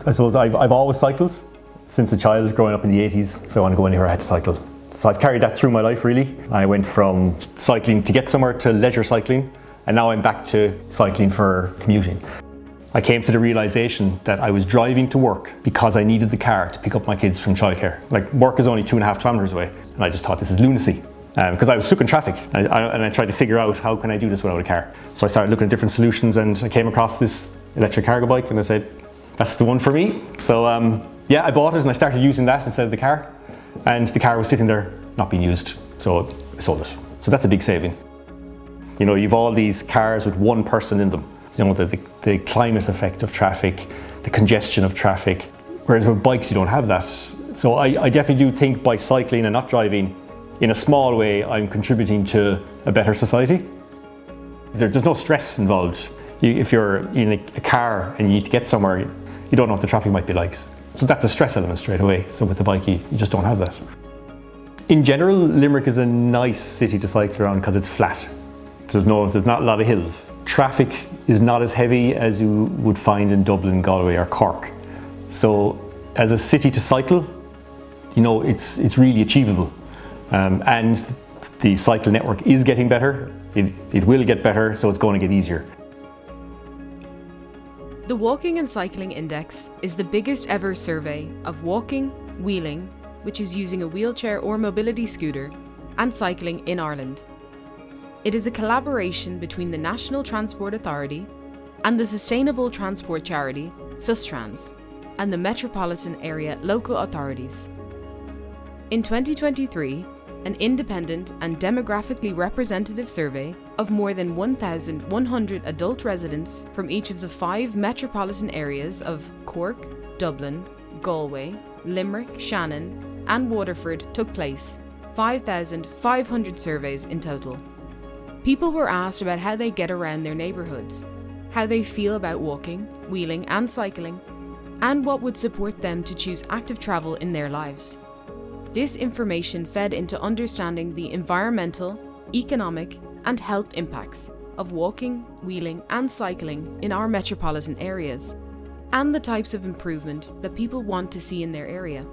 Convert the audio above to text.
I suppose I've always cycled since a child, growing up in the 80s. If I want to go anywhere, I had to cycle. So I've carried that through my life, really. I went from cycling to get somewhere to leisure cycling, and now I'm back to cycling for commuting. I came to the realization that I was driving to work because I needed the car to pick up my kids from childcare. Like, work is only 2.5 kilometers away, and I just thought this is lunacy. Because I was stuck in traffic, and I tried to figure out how can I do this without a car. So I started looking at different solutions, and I came across this electric cargo bike, and I said, that's the one for me. So yeah, I bought it and I started using that instead of the car, and the car was sitting there not being used, so I sold it. So that's a big saving. You know, you've all these cars with one person in them. You know, the climate effect of traffic, the congestion of traffic, whereas with bikes you don't have that. So I definitely do think by cycling and not driving, in a small way, I'm contributing to a better society. There's no stress involved. If you're in a car and you need to get somewhere, you don't know what the traffic might be like. So that's a stress element straight away. So with the bike, you just don't have that. In general, Limerick is a nice city to cycle around because it's flat. There's not a lot of hills. Traffic is not as heavy as you would find in Dublin, Galway or Cork. So as a city to cycle, you know, it's really achievable. And the cycle network is getting better. It will get better, so it's going to get easier. The Walking and Cycling Index is the biggest ever survey of walking, wheeling, which is using a wheelchair or mobility scooter, and cycling in Ireland. It is a collaboration between the National Transport Authority and the sustainable transport charity Sustrans and the metropolitan area local authorities. In 2023, an independent and demographically representative survey of more than 1,100 adult residents from each of the 5 metropolitan areas of Cork, Dublin, Galway, Limerick, Shannon and Waterford took place, 5,500 surveys in total. People were asked about how they get around their neighbourhoods, how they feel about walking, wheeling and cycling, and what would support them to choose active travel in their lives. This information fed into understanding the environmental, economic, and health impacts of walking, wheeling, and cycling in our metropolitan areas, and the types of improvement that people want to see in their area.